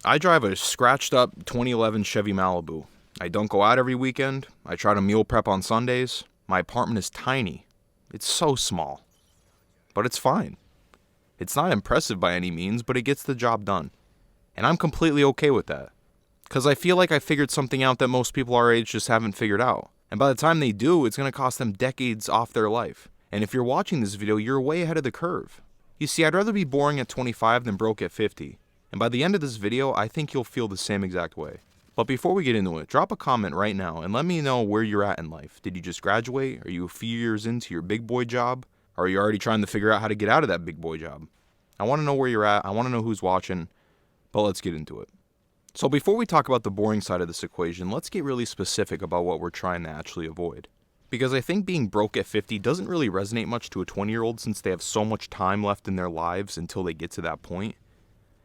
I drive a scratched up 2011 Chevy Malibu. I don't go out every weekend. I try to meal prep on Sundays. My apartment is tiny. It's so small. But it's fine. It's not impressive by any means, but it gets the job done. And I'm completely okay with that. Because I feel like I figured something out that most people our age just haven't figured out. And by the time they do, it's going to cost them decades off their life. And if you're watching this video, you're way ahead of the curve. You see, I'd rather be boring at 25 than broke at 50. And by the end of this video, I think you'll feel the same exact way. But before we get into it, drop a comment right now and let me know where you're at in life. Did you just graduate? Are you a few years into your big boy job? Or are you already trying to figure out how to get out of that big boy job? I want to know where you're at. I want to know who's watching. But let's get into it. So before we talk about the boring side of this equation, let's get really specific about what we're trying to actually avoid. Because I think being broke at 50 doesn't really resonate much to a 20-year-old since they have so much time left in their lives until they get to that point.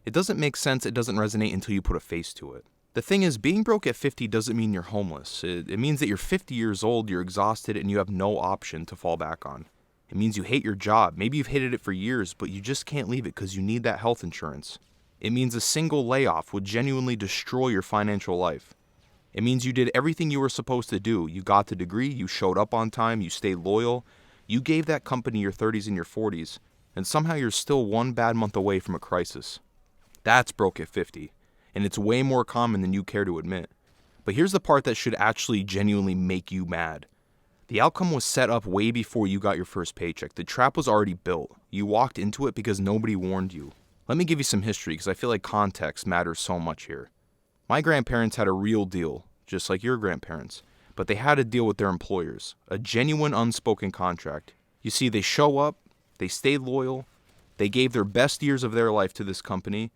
It doesn't make sense, it doesn't resonate until you put a face to it. The thing is, being broke at 50 doesn't mean you're homeless. It means that you're 50 years old, you're exhausted, and you have no option to fall back on. It means you hate your job. Maybe you've hated it for years, but you just can't leave it because you need that health insurance. It means a single layoff would genuinely destroy your financial life. It means you did everything you were supposed to do. You got the degree, you showed up on time, you stayed loyal, you gave that company your 30s and your 40s, and somehow you're still one bad month away from a crisis. That's broke at 50, and it's way more common than you care to admit. But here's the part that should actually genuinely make you mad. The outcome was set up way before you got your first paycheck. The trap was already built. You walked into it because nobody warned you. Let me give you some history because I feel like context matters so much here. My grandparents had a real deal, just like your grandparents, but they had a deal with their employers, a genuine unspoken contract. You see, they show up, they stayed loyal, they gave their best years of their life to this company,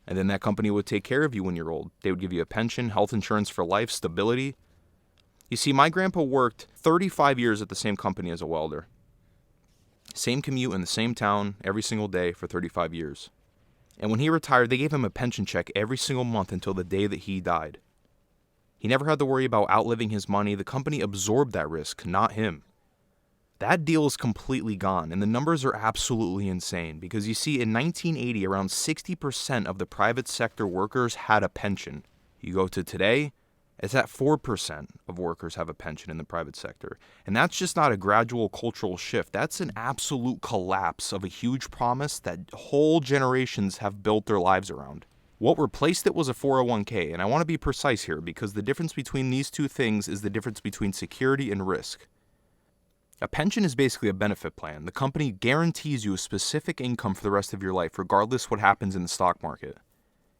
and then that company would take care of you when you're old. They would give you a pension, health insurance for life, stability. You see, my grandpa worked 35 years at the same company as a welder. Same commute in the same town every single day for 35 years. And when he retired, they gave him a pension check every single month until the day that he died. He never had to worry about outliving his money. The company absorbed that risk, not him. That deal is completely gone, and the numbers are absolutely insane because you see, in 1980, around 60% of the private sector workers had a pension. You go to today, it's at 4% of workers have a pension in the private sector. And that's just not a gradual cultural shift. That's an absolute collapse of a huge promise that whole generations have built their lives around. What replaced it was a 401k, and I want to be precise here because the difference between these two things is the difference between security and risk. A pension is basically a benefit plan. The company guarantees you a specific income for the rest of your life, regardless what happens in the stock market.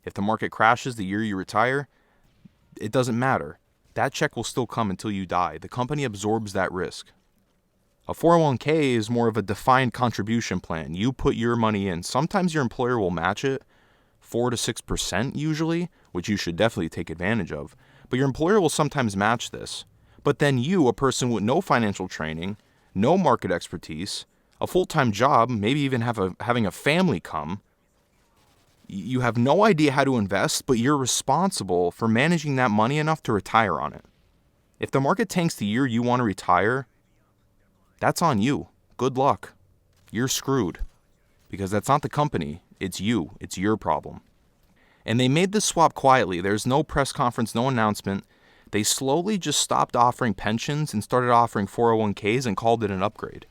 If the market crashes the year you retire, it doesn't matter. That check will still come until you die. The company absorbs that risk. A 401k is more of a defined contribution plan. You put your money in. Sometimes your employer will match it, 4 to 6% usually, which you should definitely take advantage of. But your employer will sometimes match this. But then you, a person with no financial training, no market expertise, a full-time job, maybe even having a family come, you have no idea how to invest, but you're responsible for managing that money enough to retire on it. If the market tanks the year you want to retire, that's on you. Good luck. You're screwed. Because that's not the company, it's you. It's your problem. And they made this swap quietly. There's no press conference, no announcement. They slowly just stopped offering pensions and started offering 401ks and called it an upgrade.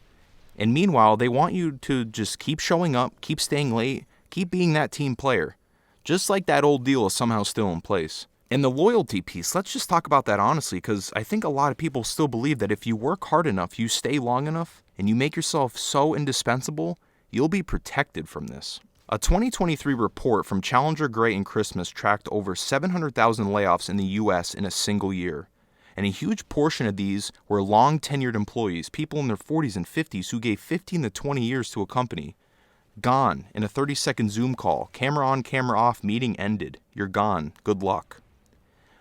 And meanwhile, they want you to just keep showing up, keep staying late, keep being that team player. Just like that old deal is somehow still in place. And the loyalty piece, let's just talk about that honestly, because I think a lot of people still believe that if you work hard enough, you stay long enough, and you make yourself so indispensable, you'll be protected from this. A 2023 report from Challenger Gray and Christmas tracked over 700,000 layoffs in the U.S. in a single year. And a huge portion of these were long-tenured employees, people in their 40s and 50s who gave 15 to 20 years to a company. Gone in a 30-second Zoom call. Camera on, camera off, meeting ended. You're gone. Good luck.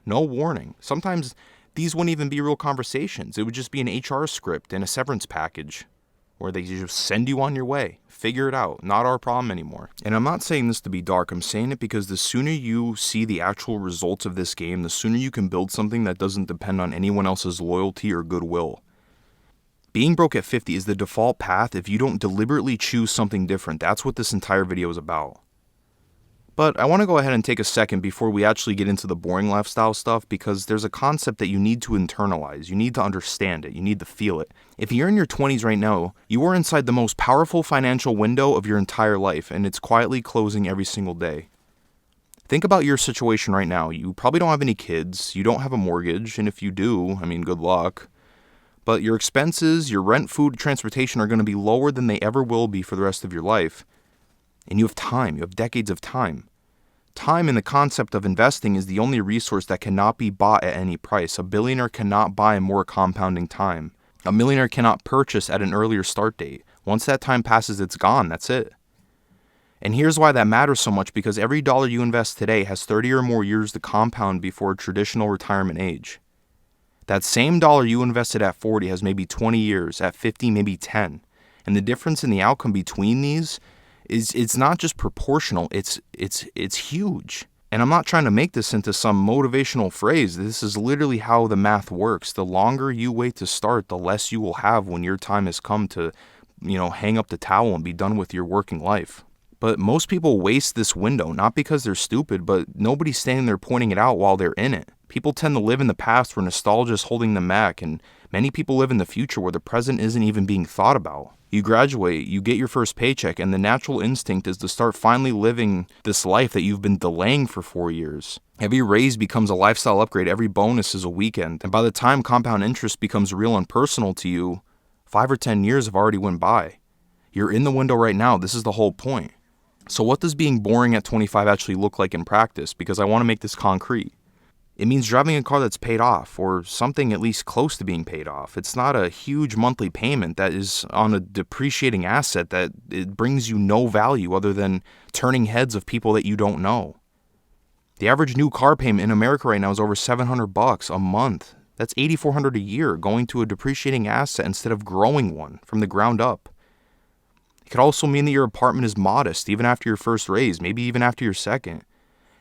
No warning. Sometimes these wouldn't even be real conversations. It would just be an HR script and a severance package where they just send you on your way. Figure it out. Not our problem anymore. And I'm not saying this to be dark. I'm saying it because the sooner you see the actual results of this game, the sooner you can build something that doesn't depend on anyone else's loyalty or goodwill. Being broke at 50 is the default path if you don't deliberately choose something different. That's what this entire video is about. But I want to go ahead and take a second before we actually get into the boring lifestyle stuff, because there's a concept that you need to internalize. You need to understand it. You need to feel it. If you're in your 20s right now, you are inside the most powerful financial window of your entire life, and it's quietly closing every single day. Think about your situation right now. You probably don't have any kids. You don't have a mortgage. And if you do, good luck. But your expenses, your rent, food, transportation are going to be lower than they ever will be for the rest of your life. And you have time. You have decades of time. Time in the concept of investing is the only resource that cannot be bought at any price. A billionaire cannot buy more compounding time. A millionaire cannot purchase at an earlier start date. Once that time passes, it's gone. That's it. And here's why that matters so much, because every dollar you invest today has 30 or more years to compound before traditional retirement age. That same dollar you invested at 40 has maybe 20 years, at 50, maybe 10. And the difference in the outcome between these it's not just proportional, it's huge. And I'm not trying to make this into some motivational phrase. This is literally how the math works. The longer you wait to start, the less you will have when your time has come to, hang up the towel and be done with your working life. But most people waste this window, not because they're stupid, but nobody's standing there pointing it out while they're in it. People tend to live in the past where nostalgia is holding them back, and many people live in the future where the present isn't even being thought about. You graduate, you get your first paycheck, and the natural instinct is to start finally living this life that you've been delaying for 4 years. Every raise becomes a lifestyle upgrade, every bonus is a weekend, and by the time compound interest becomes real and personal to you, 5 or 10 years have already went by. You're in the window right now, this is the whole point. So what does being boring at 25 actually look like in practice? Because I want to make this concrete. It means driving a car that's paid off, or something at least close to being paid off. It's not a huge monthly payment that is on a depreciating asset that it brings you no value other than turning heads of people that you don't know. The average new car payment in America right now is over $700 a month. That's $8,400 a year going to a depreciating asset instead of growing one from the ground up. It could also mean that your apartment is modest even after your first raise, maybe even after your second.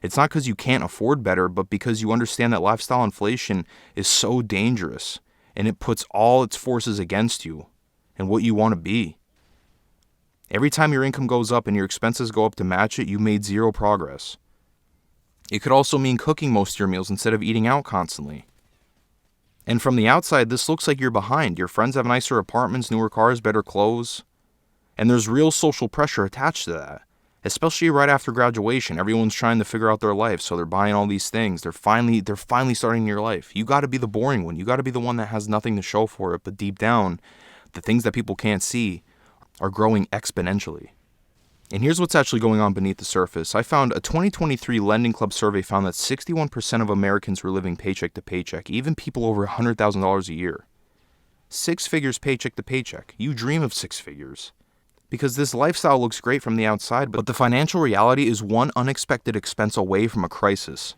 It's not because you can't afford better, but because you understand that lifestyle inflation is so dangerous, and it puts all its forces against you and what you want to be. Every time your income goes up and your expenses go up to match it, you've made zero progress. It could also mean cooking most of your meals instead of eating out constantly. And from the outside, this looks like you're behind. Your friends have nicer apartments, newer cars, better clothes. And there's real social pressure attached to that. Especially right after graduation, everyone's trying to figure out their life, so they're buying all these things. They're finally starting your life. You got to be the boring one. You got to be the one that has nothing to show for it, but deep down, the things that people can't see are growing exponentially. And here's what's actually going on beneath the surface. I found a 2023 Lending Club survey found that 61% of Americans were living paycheck to paycheck, even people over $100,000 a year. 6 figures paycheck to paycheck. You dream of 6 figures. Because this lifestyle looks great from the outside, but the financial reality is one unexpected expense away from a crisis.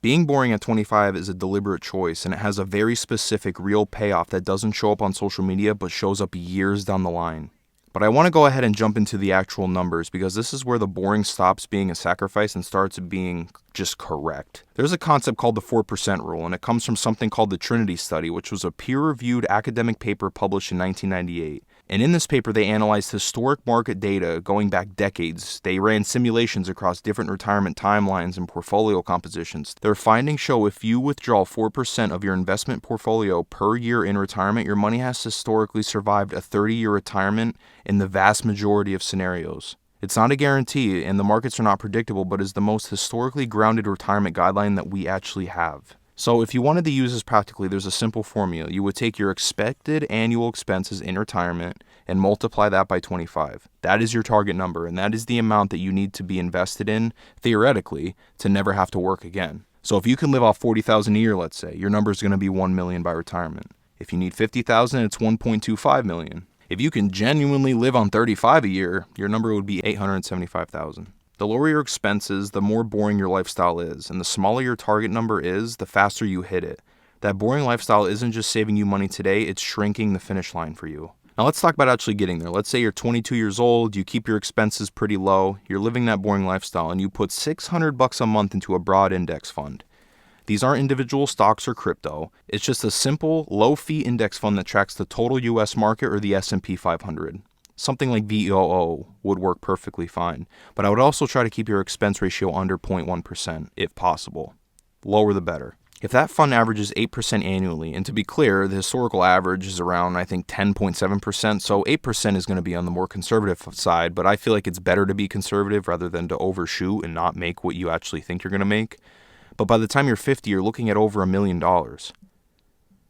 Being boring at 25 is a deliberate choice, and it has a very specific real payoff that doesn't show up on social media but shows up years down the line. But I want to go ahead and jump into the actual numbers, because this is where the boring stops being a sacrifice and starts being just correct. There's a concept called the 4% rule, and it comes from something called the Trinity Study, which was a peer-reviewed academic paper published in 1998. And in this paper, they analyzed historic market data going back decades. They ran simulations across different retirement timelines and portfolio compositions. Their findings show if you withdraw 4% of your investment portfolio per year in retirement, your money has historically survived a 30-year retirement in the vast majority of scenarios. It's not a guarantee, and the markets are not predictable, but is the most historically grounded retirement guideline that we actually have. So if you wanted to use this practically, there's a simple formula. You would take your expected annual expenses in retirement and multiply that by 25. That is your target number, and that is the amount that you need to be invested in, theoretically, to never have to work again. So if you can live off $40,000 a year, let's say, your number is going to be $1 million by retirement. If you need $50,000, it's $1.25 million. If you can genuinely live on $35,000 a year, your number would be $875,000. The lower your expenses, the more boring your lifestyle is, and the smaller your target number is, the faster you hit it. That boring lifestyle isn't just saving you money today, it's shrinking the finish line for you. Now let's talk about actually getting there. Let's say you're 22 years old, you keep your expenses pretty low, you're living that boring lifestyle, and you put $600 a month into a broad index fund. These aren't individual stocks or crypto. It's just a simple, low-fee index fund that tracks the total U.S. market or the S&P 500. Something like VOO would work perfectly fine. But I would also try to keep your expense ratio under 0.1% if possible. Lower the better. If that fund averages 8% annually, and to be clear, the historical average is around, I think, 10.7%, so 8% is going to be on the more conservative side, but I feel like it's better to be conservative rather than to overshoot and not make what you actually think you're going to make. But by the time you're 50, you're looking at over $1 million.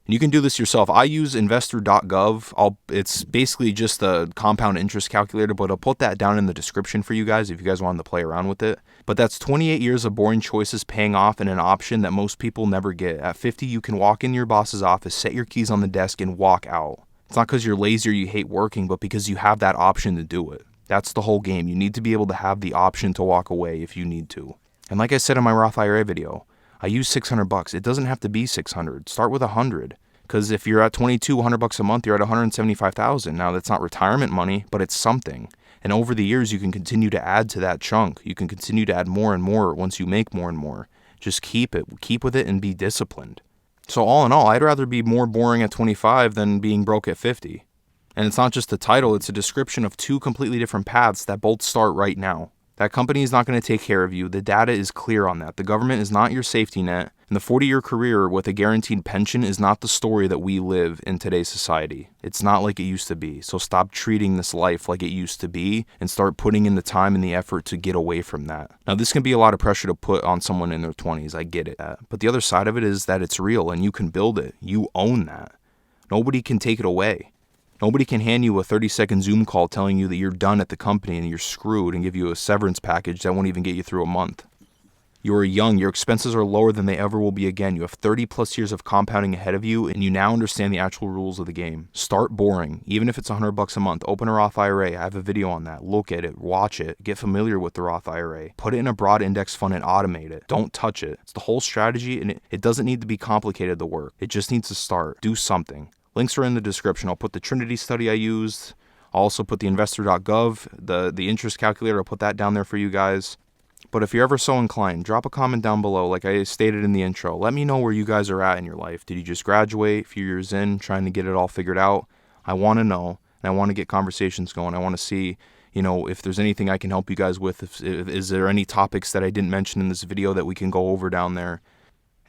And you can do this yourself. I use investor.gov. It's basically just a compound interest calculator, but I'll put that down in the description for you guys if you guys wanted to play around with it. But that's 28 years of boring choices paying off in an option that most people never get. At 50, you can walk in your boss's office, set your keys on the desk, and walk out. It's not because you're lazy or you hate working, but because you have that option to do it. That's the whole game. You need to be able to have the option to walk away if you need to. And like I said in my Roth IRA video, I use $600. It doesn't have to be $600. Start with $100. Because if you're at $2,200 a month, you're at $175,000. Now that's not retirement money, but it's something. And over the years, you can continue to add to that chunk. You can continue to add more and more once you make more and more. Just keep with it, and be disciplined. So all in all, I'd rather be more boring at 25 than being broke at 50. And it's not just the title, it's a description of two completely different paths that both start right now. That company is not going to take care of you. The data is clear on that. The government is not your safety net. And the 40-year career with a guaranteed pension is not the story that we live in today's society. It's not like it used to be. So stop treating this life like it used to be and start putting in the time and the effort to get away from that. Now, this can be a lot of pressure to put on someone in their 20s. I get it. But the other side of it is that it's real and you can build it. You own that. Nobody can take it away. Nobody can hand you a 30-second Zoom call telling you that you're done at the company and you're screwed and give you a severance package that won't even get you through a month. You're young, your expenses are lower than they ever will be again. You have 30 plus years of compounding ahead of you, and you now understand the actual rules of the game. Start boring, even if it's $100 a month. Open a Roth IRA. I have a video on that. Look at it, watch it, get familiar with the Roth IRA. Put it in a broad index fund and automate it. Don't touch it. It's the whole strategy, and it doesn't need to be complicated to work. It just needs to start. Do something. Links are in the description. I'll put the Trinity Study I used. I'll also put the investor.gov, the interest calculator. I'll put that down there for you guys. But if you're ever so inclined, drop a comment down below like I stated in the intro. Let me know where you guys are at in your life. Did you just graduate, a few years in, trying to get it all figured out? I want to know, and I want to get conversations going. I want to see, if there's anything I can help you guys with. Is there any topics that I didn't mention in this video that we can go over down there?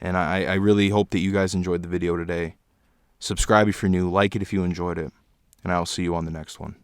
And I really hope that you guys enjoyed the video today. Subscribe if you're new, like it if you enjoyed it, and I'll see you on the next one.